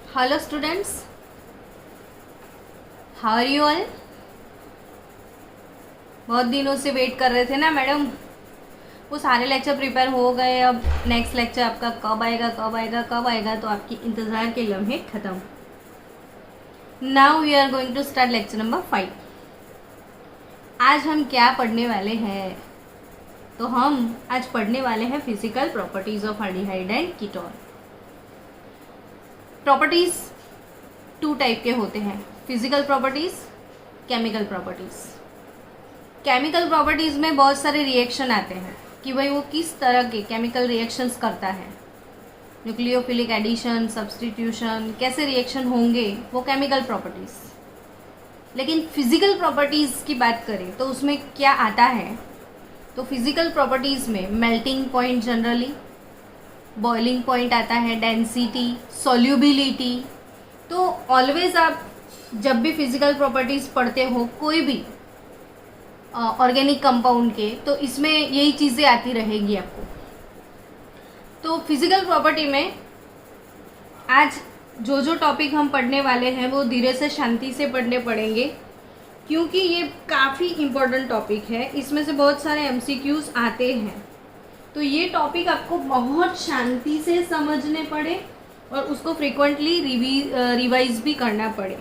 Hello students, how are you all. बहुत दिनों से वेट कर रहे थे ना मैडम। वो सारे लेक्चर प्रिपेयर हो गए, अब नेक्स्ट लेक्चर आपका कब आएगा कब आएगा कब आएगा, तो आपकी इंतज़ार के लम्हे ख़त्म। Now we are going to start lecture number 5। आज हम क्या पढ़ने वाले हैं? तो हम आज पढ़ने वाले हैं physical properties of aldehyde and ketone. Properties two type के होते हैं, physical properties, chemical properties. Chemical properties में बहुत सारे रिएक्शन आते हैं कि भाई वो किस तरह के केमिकल रिएक्शंस करता है, न्यूक्लियोफिलिक एडिशन, सब्स्टिट्यूशन, कैसे रिएक्शन होंगे, वो केमिकल प्रॉपर्टीज। लेकिन फिजिकल प्रॉपर्टीज की बात करें तो उसमें क्या आता है? तो फिजिकल प्रॉपर्टीज में melting point generally, boiling point आता है, डेंसिटी, सॉल्युबिलिटी। तो ऑलवेज आप जब भी फिजिकल प्रॉपर्टीज पढ़ते हो कोई भी ऑर्गेनिक कंपाउंड के, तो इसमें यही चीज़ें आती रहेगी आपको। तो फिजिकल प्रॉपर्टी में आज जो जो टॉपिक हम पढ़ने वाले हैं वो धीरे से शांति से पढ़ने पड़ेंगे, क्योंकि ये काफ़ी इम्पोर्टेंट टॉपिक है। इसमें से बहुत सारे एमसीक्यूज आते हैं, तो ये टॉपिक आपको बहुत शांति से समझने पड़े और उसको फ्रीक्वेंटली रिवाइज भी करना पड़े।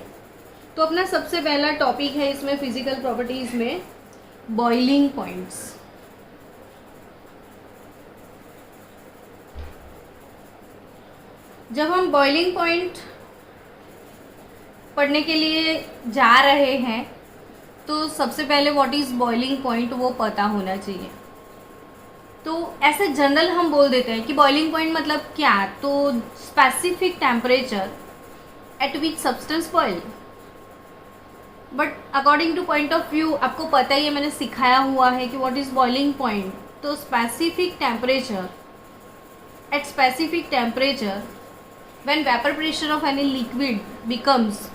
तो अपना सबसे पहला टॉपिक है इसमें फिजिकल प्रॉपर्टीज में बॉइलिंग पॉइंट्स। जब हम बॉइलिंग पॉइंट पढ़ने के लिए जा रहे हैं तो सबसे पहले व्हाट इज बॉइलिंग पॉइंट वो पता होना चाहिए। तो ऐसे जनरल हम बोल देते हैं कि बॉइलिंग पॉइंट मतलब क्या, तो specific temperature at which substance boil. But according to point of view आपको पता ही है, मैंने सिखाया हुआ है कि व्हाट इज बॉइलिंग पॉइंट। तो specific temperature, at specific temperature when vapour pressure of any liquid becomes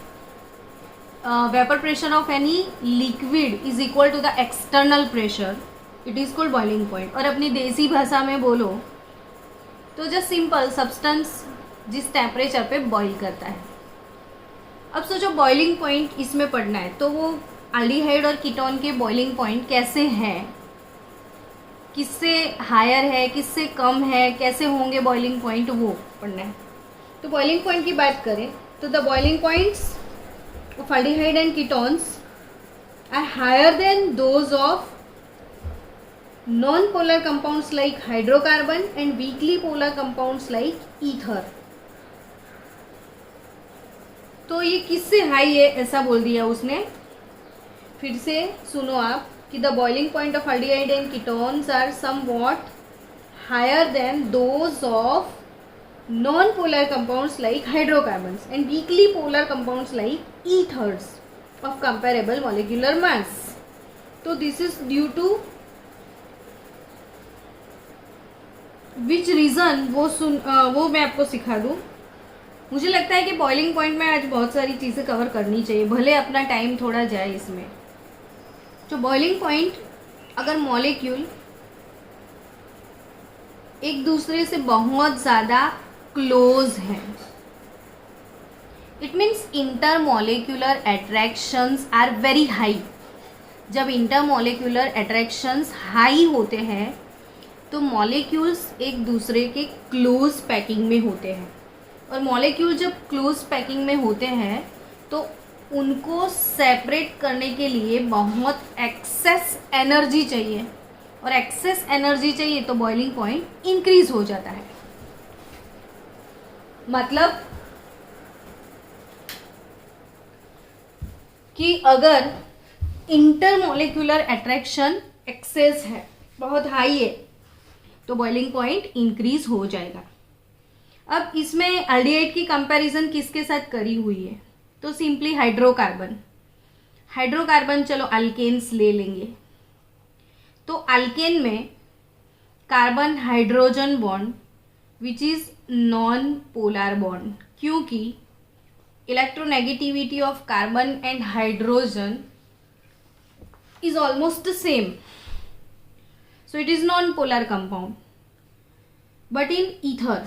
vapour pressure of any liquid is equal to the external pressure, it is called boiling point. और अपनी देसी भाषा में बोलो तो just simple substance जिस temperature पे boil करता है। अब सोचो बॉइलिंग पॉइंट इसमें पढ़ना है, तो वो एल्डिहाइड और कीटोन के बॉइलिंग पॉइंट कैसे हैं, किससे हायर है किससे कम है, कैसे होंगे बॉइलिंग पॉइंट, वो पढ़ना है। तो बॉइलिंग पॉइंट की बात करें तो the boiling points of aldehyde and ketones are higher than those of non-polar compounds like hydrocarbon and weakly polar compounds like ether। तो ये किससे हाई है ऐसा बोल दिया उसने। फिर से सुनो आप कि the boiling point of aldehyde and ketones are somewhat higher than those of non-polar compounds like hydrocarbons and weakly polar compounds like ethers of comparable molecular mass। तो this is due to which reason वो मैं आपको सिखा दूँ। मुझे लगता है कि बॉइलिंग पॉइंट में आज बहुत सारी चीज़ें कवर करनी चाहिए, भले अपना टाइम थोड़ा जाए इसमें। तो बॉइलिंग पॉइंट अगर मॉलिक्यूल एक दूसरे से बहुत ज़्यादा क्लोज है, it means inter molecular attractions are very high. जब इंटर मॉलिक्यूलर अट्रैक्शंस हाई होते हैं तो मॉलिक्यूल्स एक दूसरे के क्लोज पैकिंग में होते हैं, और मॉलिक्यूल जब क्लोज पैकिंग में होते हैं तो उनको सेपरेट करने के लिए बहुत एक्सेस एनर्जी चाहिए, और एक्सेस एनर्जी चाहिए तो बॉइलिंग पॉइंट इंक्रीज हो जाता है। मतलब कि अगर इंटरमॉलिक्यूलर अट्रैक्शन एक्सेस है, बहुत हाई है, तो बॉइलिंग पॉइंट इंक्रीज हो जाएगा। अब इसमें एल्डिहाइड की कंपैरिजन किसके साथ करी हुई है? तो सिंपली हाइड्रोकार्बन। हाइड्रोकार्बन चलो अल्केन्स ले लेंगे। तो अल्केन में carbon hydrogen bond which is non polar bond, क्योंकि electronegativity of carbon and hydrogen is almost the same, so it is non-polar compound। but in ether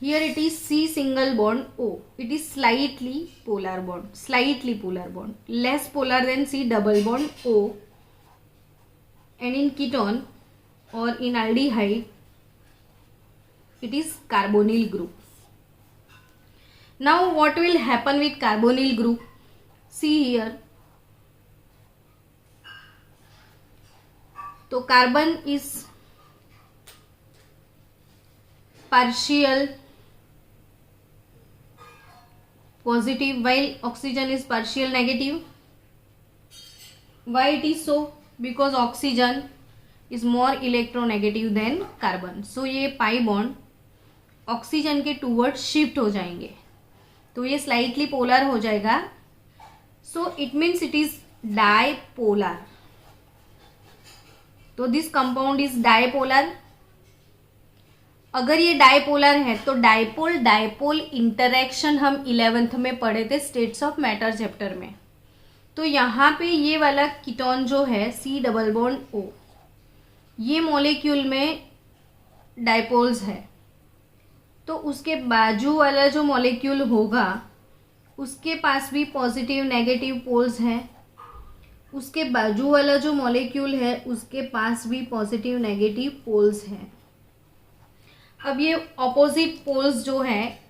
here it is C single bond O. It is slightly polar bond, less polar than C double bond O. And in ketone or in aldehyde, it is carbonyl group. Now what will happen with carbonyl group? See here. So carbon is partial positive while oxygen is partial negative. Why it is so? Because oxygen is more electronegative than carbon. So ये pi bond oxygen के toward shift हो जाएंगे, तो ये slightly polar हो जाएगा. So it means it is dipolar. तो this compound is dipolar. अगर ये डाइपोलर है तो डाइपोल डाइपोल इंटरेक्शन हम 11th में पढ़े थे स्टेट्स ऑफ मैटर चैप्टर में. तो यहाँ पे ये वाला कीटोन जो है C डबल बॉन्ड O, ये मॉलिक्यूल में डाइपोल्स है. तो उसके बाजू वाला जो मॉलिक्यूल होगा उसके पास भी पॉजिटिव नेगेटिव पोल्स हैं. उसके बाजू वाला जो मॉलिक्यूल है उसके पास भी पॉजिटिव नेगेटिव पोल्स हैं. अब ये ऑपोजिट पोल्स जो है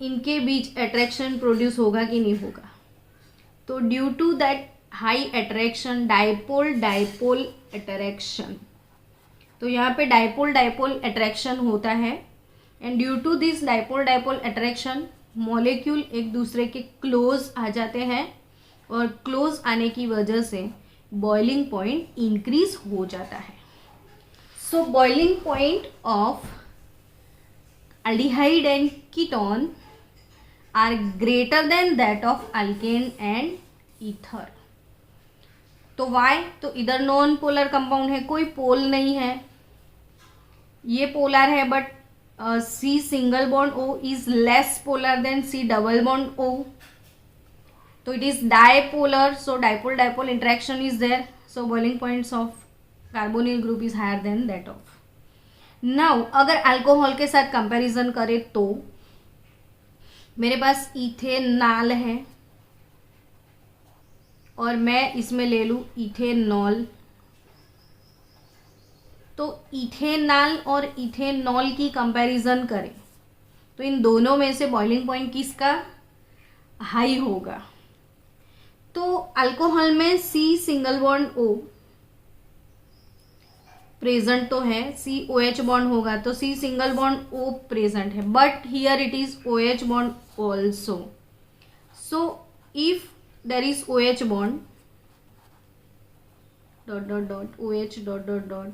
इनके बीच अट्रैक्शन प्रोड्यूस होगा कि नहीं होगा. तो due to that high attraction, dipole dipole attraction, तो यहाँ पे डाइपोल डाइपोल अट्रैक्शन होता है. And due to this dipole dipole attraction molecule एक दूसरे के क्लोज आ जाते हैं और क्लोज आने की वजह से बॉइलिंग पॉइंट इंक्रीज हो जाता है. सो boiling point of aldehyde and ketone are greater than that of alkane and ether. तो why? तो इधर नॉन पोलर कंपाउंड है, कोई पोल नहीं है. ये पोलर है but C single bond O is less polar than C double bond O. तो it is dipolar. So dipole dipole interaction is there. So boiling points of carbonyl group is higher than that of. Now अगर alcohol के साथ comparison करें तो मेरे पास ethanol है और मैं इसमें ले लूं इथेनॉल. तो इथेनॉल और इथेनॉल की कंपैरिजन करें तो इन दोनों में से बॉइलिंग पॉइंट किसका हाई होगा. तो अल्कोहल में C single bond O present तो है, COH बॉन्ड होगा तो C single bond O present है, but here it is OH bond also. So if there is OH bond dot dot dot OH dot dot dot,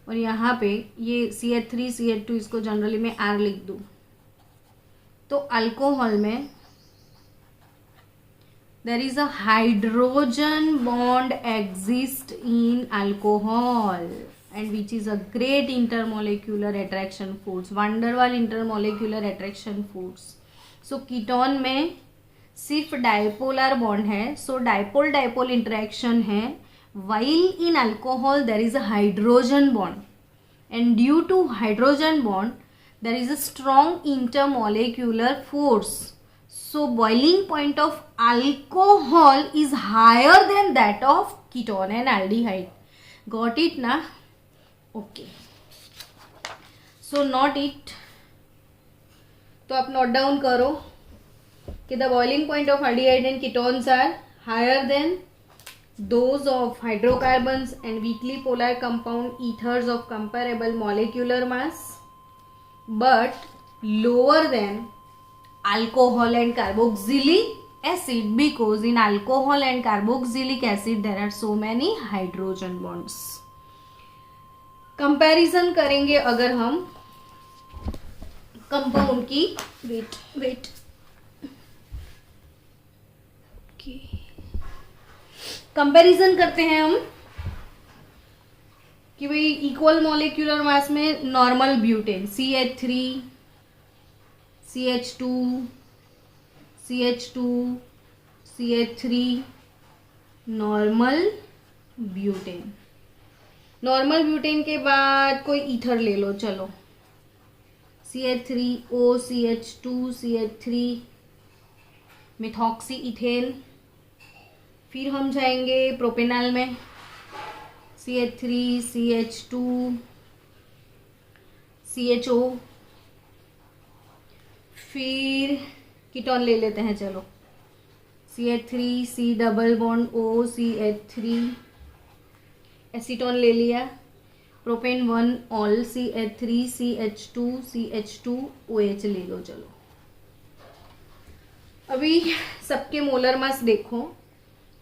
और यहाँ पे ये CH3 CH2 इसको जनरली मैं R लिख दूं. तो अल्कोहल में there is a hydrogen bond exist in alcohol and which is a great intermolecular attraction force, van der Waal intermolecular attraction force. so ketone में सिर्फ डाइपोलर बॉन्ड है, सो dipole dipole interaction है, while in alcohol there is a hydrogen bond and due to hydrogen bond there is a strong intermolecular force. So boiling point of alcohol is higher than that of ketone and aldehyde. Got it na? Okay. So note it. तो आप note down करो कि the boiling point of aldehyde and ketones are higher than those of hydrocarbons and weakly polar compound ethers of comparable molecular mass, but lower than alcohol and carboxylic acid, because in alcohol and carboxylic acid there are so many hydrogen bonds. Comparison करेंगे अगर हम compound की wait comparison करते हैं हम कि भाई equal molecular mass में normal butane CH3 CH2 CH2 CH3 normal butane. Normal butane के बाद कोई ईथर ले लो, चलो CH3O CH2 CH3 methoxy ethane. फिर हम जाएंगे प्रोपेनॉल में, CH3 CH2 CHO। फिर कीटोन ले लेते हैं, चलो CH3 C double bond O CH3 acetone ले लिया। Propane 1 all CH3 CH2 CH2 OH ले लो। चलो अभी सबके मोलर मास देखो,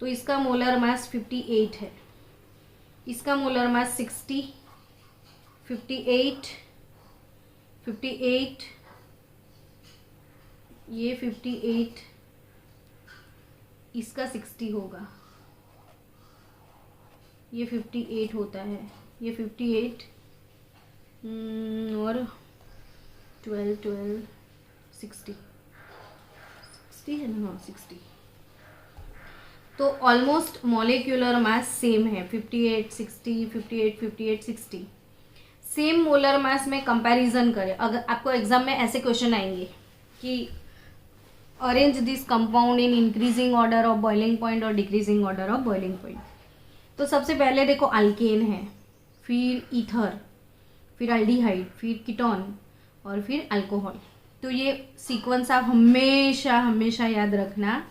तो इसका मोलर मास 58 है, इसका मोलर मास 60, 58 58, ये 58, इसका 60 होगा, ये 58 होता है, ये 58 और 12 12 60 60 है ना, हाँ 60। तो ऑलमोस्ट मॉलिक्यूलर मास सेम है, 58 60 58 58 60। सेम मोलर मास में कंपैरिजन करें, अगर आपको एग्जाम में ऐसे क्वेश्चन आएंगे कि arrange this compound in increasing order of boiling point और decreasing order of boiling point. तो सबसे पहले देखो अल्केन है, फिर ईथर, फिर अल्डिहाइड, फिर कीटोन और फिर अल्कोहल। तो ये सीक्वेंस आप हमेशा हमेशा याद रखना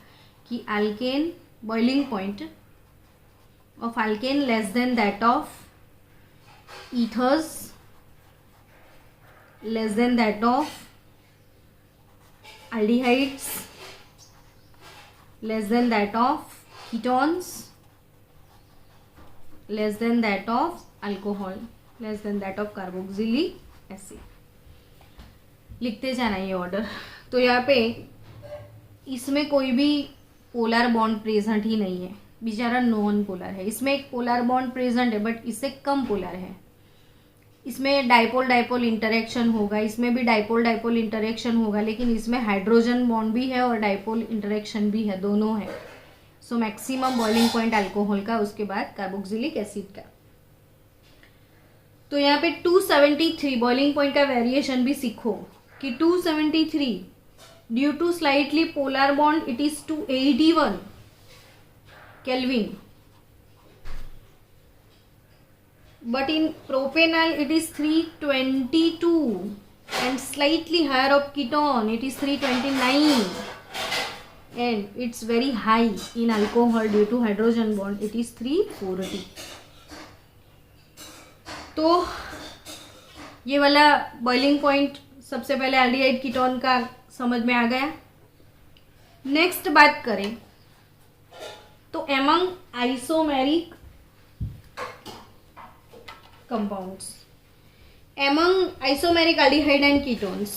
कि alkane boiling point of alkane less than that of ethers, less than that of aldehydes, less than that of ketones, less than that of alcohol, less than that of carboxylic acid। लिखते जाना ये order. तो यहाँ पे इसमें कोई भी polar bond present ही नहीं है, बेचारा नॉन पोलर है। इसमें एक पोलर बॉन्ड प्रेजेंट है बट इससे कम पोलर है। इसमें डाइपोल डाइपोल इंटरेक्शन होगा, इसमें भी डाइपोल डाइपोल इंटरेक्शन होगा, लेकिन इसमें हाइड्रोजन बॉन्ड भी है और डाइपोल इंटरेक्शन भी है, दोनों है। So maximum boiling point alcohol का, उसके बाद कार्बोक्सिलिक एसिड का। तो यहाँ पे 273 बॉइलिंग पॉइंट का वेरिएशन भी सीखो कि 273 due to slightly polar bond it is 281 kelvin, but in propanol it is 322 and slightly higher of ketone it is 329 and it's very high in alcohol due to hydrogen bond it is 340। तो ये वाला boiling point सबसे पहले aldehyde ketone का समझ में आ गया। Next बात करें तो among isomeric compounds, among isomeric aldehyde and ketones,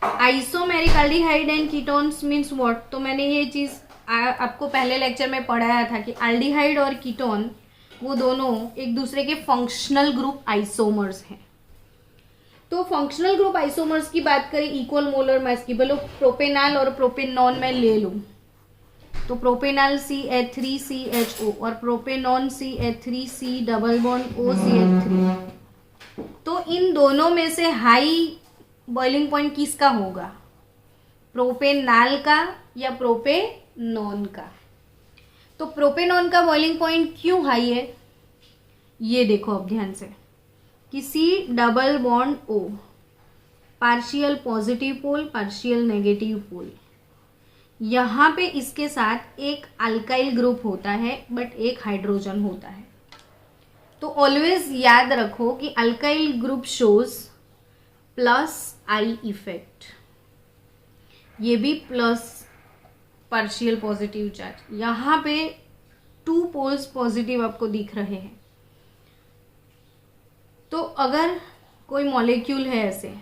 isomeric aldehyde and ketones means what। तो मैंने ये चीज आपको पहले लेक्चर में पढ़ाया था कि aldehyde और कीटोन वो दोनों एक दूसरे के फंक्शनल ग्रुप आइसोमर्स हैं। तो फंक्शनल ग्रुप आइसोमर्स की बात करें इक्वल मोलर मास की, बोलो प्रोपेनॉल और प्रोपेनॉन में ले लूं तो प्रोपेनॉल CH3CHO और propanone CH3C double bond O CH3। तो इन दोनों में से हाई बॉइलिंग पॉइंट किसका होगा, प्रोपेनॉल का या प्रोपेनॉन का। तो प्रोपेनॉन का बॉइलिंग पॉइंट क्यों हाई है, ये देखो अब ध्यान से कि C double bond O partial positive pole partial negative pole, यहाँ पे इसके साथ एक अल्काइल ग्रुप होता है बट एक हाइड्रोजन होता है। तो ऑलवेज याद रखो कि alkyl group shows plus I effect, ये भी प्लस पार्शियल पॉजिटिव चार्ज, यहाँ पे 2 पोल्स पॉजिटिव आपको दिख रहे हैं। तो अगर कोई मॉलिक्यूल है ऐसे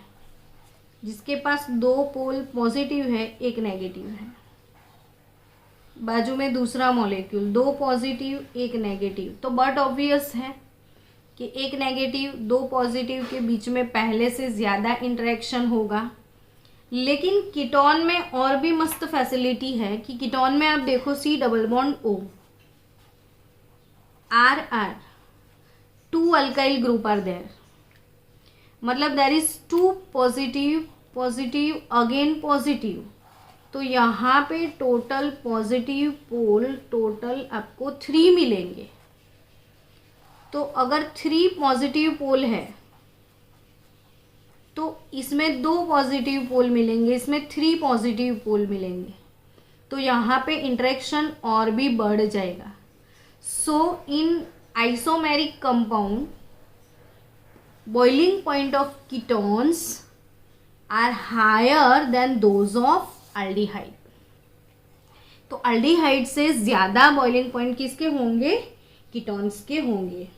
जिसके पास 2 पोल पॉजिटिव है एक नेगेटिव है, बाजू में दूसरा मॉलिक्यूल 2 पॉजिटिव एक नेगेटिव, तो बट ऑब्वियस है कि एक नेगेटिव दो पॉजिटिव के बीच में पहले से ज़्यादा इंटरेक्शन होगा। लेकिन कीटोन में और भी मस्त फैसिलिटी है कि कीटोन में आप देखो C double bond O, R, 2 alkyl group are there, मतलब there is 2 positive again positive. तो यहाँ पे टोटल पॉजिटिव पोल टोटल आपको 3 मिलेंगे। तो अगर 3 पॉजिटिव पोल है तो इसमें 2 पॉजिटिव पोल मिलेंगे, इसमें 3 पॉजिटिव पोल मिलेंगे। तो यहाँ पे इंटरेक्शन और भी बढ़ जाएगा। So in isomeric compound boiling point of ketones are higher than those of aldehyde. तो अल्डिहाइड से ज्यादा बॉइलिंग पॉइंट किसके होंगे? कीटोन्स के होंगे।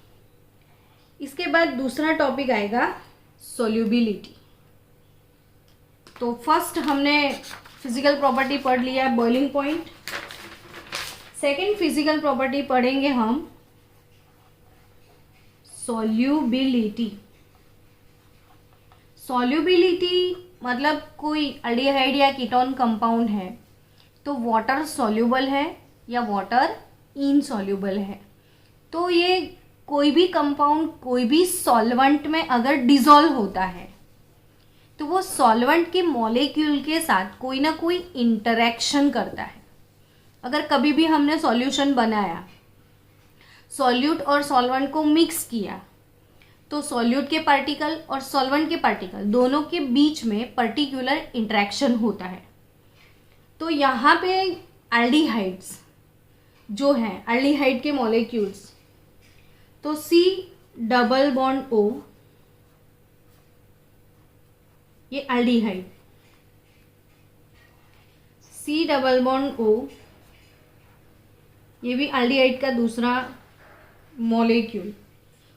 इसके बाद दूसरा टॉपिक आएगा सोल्यूबिलिटी। तो फर्स्ट हमने फिजिकल प्रॉपर्टी पढ़ लिया है boiling point. Second physical property पढ़ेंगे हम सोल्यूबिलिटी। सोल्यूबिलिटी मतलब कोई अल्डिहाइड या कीटोन कंपाउंड है तो वाटर सॉल्यूबल है या वाटर इनसॉल्यूबल है। तो ये कोई भी कंपाउंड कोई भी सॉल्वेंट में अगर डिसॉल्व होता है तो वो सॉल्वेंट के मॉलिक्यूल के साथ कोई ना कोई इंटरेक्शन करता है। अगर कभी भी हमने सॉल्यूशन बनाया, सॉल्यूट और सॉल्वेंट को मिक्स किया, तो सॉल्यूट के पार्टिकल और सॉल्वेंट के पार्टिकल दोनों के बीच में पर्टिकुलर इंटरेक्शन होता है। तो यहाँ पे एल्डिहाइड्स जो हैं, एल्डिहाइड के मॉलिक्यूल्स, तो C डबल बॉन्ड O ये aldehyde, C double bond O ये भी एल्डिहाइड का दूसरा मॉलिक्यूल,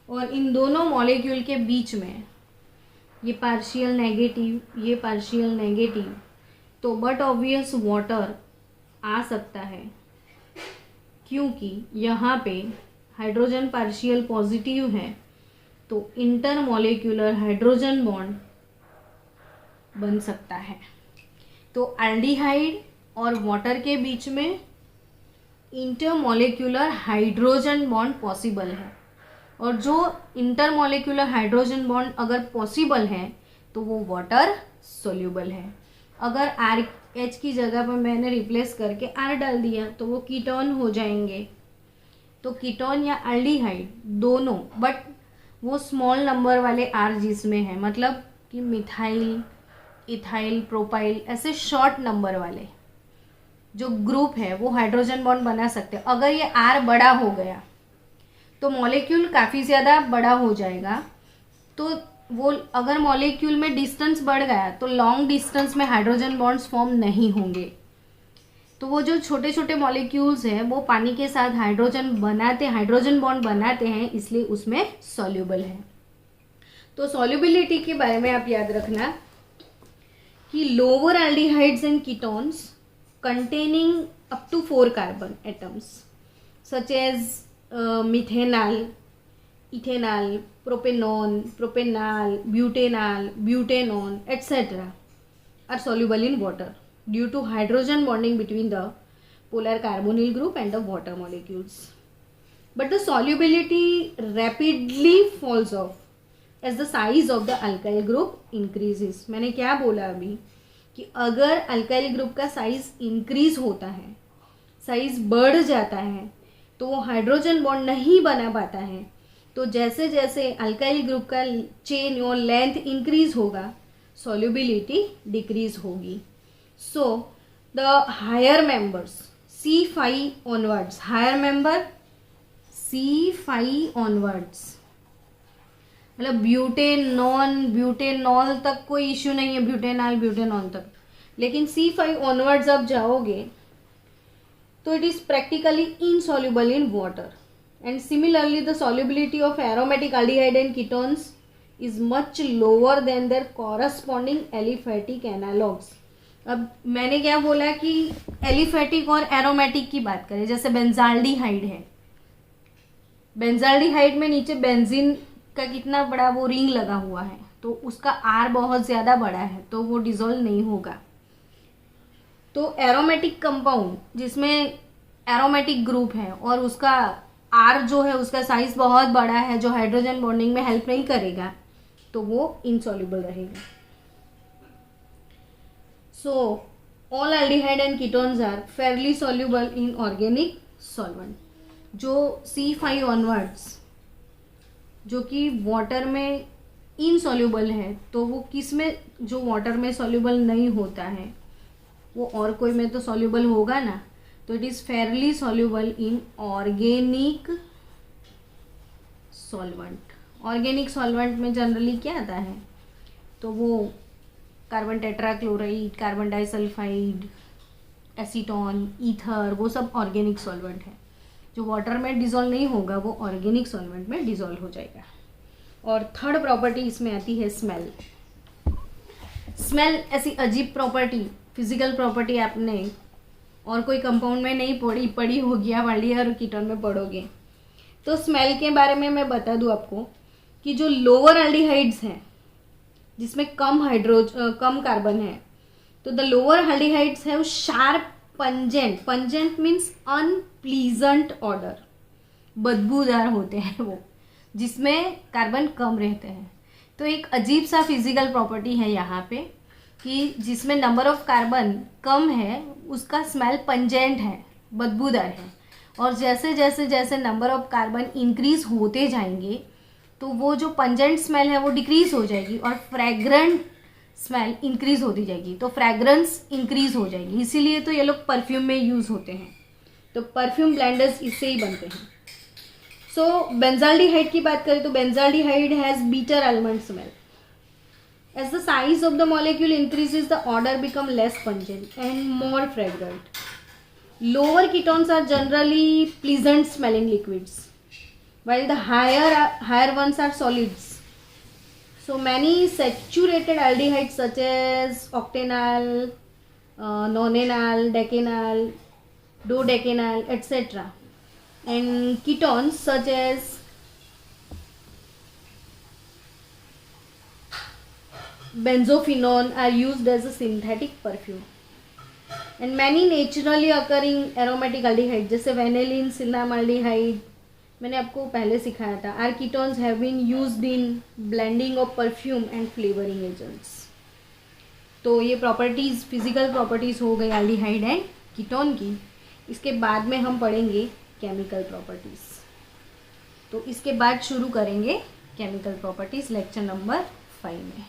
और इन दोनों मॉलिक्यूल के बीच में ये पार्शियल नेगेटिव, ये पार्शियल नेगेटिव, तो बट ऑब्वियस वाटर आ सकता है क्योंकि यहाँ पे हाइड्रोजन पार्शियल पॉजिटिव है। तो इंटरमॉलिक्यूलर हाइड्रोजन बॉन्ड बन सकता है। तो एल्डिहाइड और वाटर के बीच में इंटरमॉलिक्यूलर हाइड्रोजन बॉन्ड पॉसिबल है, और जो इंटरमॉलिक्यूलर हाइड्रोजन बॉन्ड अगर पॉसिबल है तो वो वाटर सोल्यूबल है। अगर RH की जगह पर मैंने रिप्लेस करके R डाल दिया तो वो कीटोन हो जाएंगे। तो कीटोन या एल्डिहाइड दोनों, बट वो स्मॉल नंबर वाले R जिसमें है, मतलब कि मिथाइल, इथाइल, प्रोपाइल, ऐसे शॉर्ट नंबर वाले जो ग्रुप है वो हाइड्रोजन बॉन्ड बना सकते हैं। अगर ये R बड़ा हो गया तो मॉलिक्यूल काफ़ी ज़्यादा बड़ा हो जाएगा। तो वो अगर मॉलिक्यूल में डिस्टेंस बढ़ गया तो लॉन्ग डिस्टेंस में हाइड्रोजन बॉन्ड्स फॉर्म नहीं होंगे। तो वो जो छोटे छोटे मॉलिक्यूल्स हैं वो पानी के साथ हाइड्रोजन बॉन्ड बनाते हैं, इसलिए उसमें सॉल्यूबल है। तो सॉल्युबिलिटी के बारे में आप याद रखना कि lower aldehydes and ketones containing up to 4 carbon atoms such as methanol, ethanol, propanol, butanol, butanone, etc. are soluble in water due to hydrogen bonding between the polar carbonyl group and the water molecules. But the solubility rapidly falls off as the size of the alkyl group increases. मैंने क्या बोला अभी कि अगर alkyl group का size increase होता है, size बढ़ जाता है, तो वो हाइड्रोजन बॉन्ड नहीं बना पाता है। तो जैसे जैसे अल्काइल ग्रुप का चेन और लेंथ इंक्रीज होगा, सॉल्युबिलिटी डिक्रीज होगी। So the higher members C5 onwards, higher member C5 onwards, मतलब ब्यूटेनॉल तक कोई इश्यू नहीं है, ब्यूटेनॉल तक, लेकिन C5 ऑनवर्ड्स अब जाओगे तो it is practically insoluble in water. And similarly the solubility of aromatic aldehyde and ketones is much lower than there corresponding aliphatic analogues. अब मैंने क्या बोला कि एलिफेटिक और एरोमेटिक की बात करें, जैसे बेंजाल्डिहाइड है, बेंजाल्डिहाइड में नीचे बेंजीन का कितना बड़ा वो रिंग लगा हुआ है, तो उसका आर बहुत ज़्यादा बड़ा है तो वो डिज़ोल्व नहीं होगा। तो एरोमेटिक कंपाउंड जिसमें एरोमेटिक ग्रुप है और उसका आर जो है उसका साइज बहुत बड़ा है, जो हाइड्रोजन बॉन्डिंग में हेल्प नहीं करेगा, तो वो इनसॉल्युबल रहेगा। So all aldehyde and ketones are fairly soluble in organic solvent. जो C5 ऑनवर्ड्स जो कि वाटर में इनसॉल्युबल है, तो वो किस में, जो वाटर में सॉल्युबल नहीं होता है वो और कोई में तो सॉल्युबल होगा ना, तो it is Fairlie soluble in organic solvent. Organic solvent में जनरली क्या आता है, तो वो carbon tetrachloride, carbon disulphide, acetone, ether, वो सब ऑर्गेनिक सॉल्वेंट है। जो वाटर में डिज़ोल्व नहीं होगा वो ऑर्गेनिक सॉल्वेंट में डिज़ोल्व हो जाएगा। और थर्ड प्रॉपर्टी इसमें आती है स्मेल। स्मेल ऐसी अजीब प्रॉपर्टी, फिजिकल प्रॉपर्टी आपने और कोई कंपाउंड में नहीं पढ़ी होगी, आप एल्डिहाइड और कीटोन में पढ़ोगे। तो स्मेल के बारे में मैं बता दूं आपको कि जो लोअर एल्डिहाइड्स हैं जिसमें कम कार्बन है, तो the lower aldehydes have sharp pungent means unpleasant order, बदबूदार होते हैं वो, जिसमें कार्बन कम रहते हैं। तो एक अजीब सा फिजिकल प्रॉपर्टी है यहाँ पे कि जिसमें नंबर ऑफ कार्बन कम है उसका स्मेल पंजेंट है, बदबूदार है। और जैसे जैसे जैसे नंबर ऑफ कार्बन इंक्रीज होते जाएंगे तो वो जो पंजेंट स्मेल है वो डिक्रीज हो जाएगी और फ्रेग्रेंट स्मेल इंक्रीज होती जाएगी, तो फ्रेग्रेंस इंक्रीज हो जाएगी। इसीलिए तो ये लोग परफ्यूम में यूज़ होते हैं। तो परफ्यूम ब्लेंडर्स इससे ही बनते हैं। सो बेंजाल्डिहाइड की बात करें तो benzaldehyde has bitter almond smell. As the size of the molecule increases, the odor become less pungent and more fragrant. Lower ketones are generally pleasant smelling liquids, while the higher ones are solids. So many saturated aldehydes such as octanol, nonenal, decanal, dodecanal, etc. and ketones such as benzophenone are used as a synthetic perfume. And many naturally occurring aromatic aldehydes जैसे vanillin, cinnamaldehyde, मैंने आपको पहले सिखाया था, are ketones have been used in blending of perfume and flavoring agents. तो ये properties, physical properties हो गई एल्डिहाइड एंड कीटोन की। इसके बाद में हम पढ़ेंगे केमिकल प्रॉपर्टीज़। तो इसके बाद शुरू करेंगे केमिकल प्रॉपर्टीज़ लेक्चर नंबर 5 में।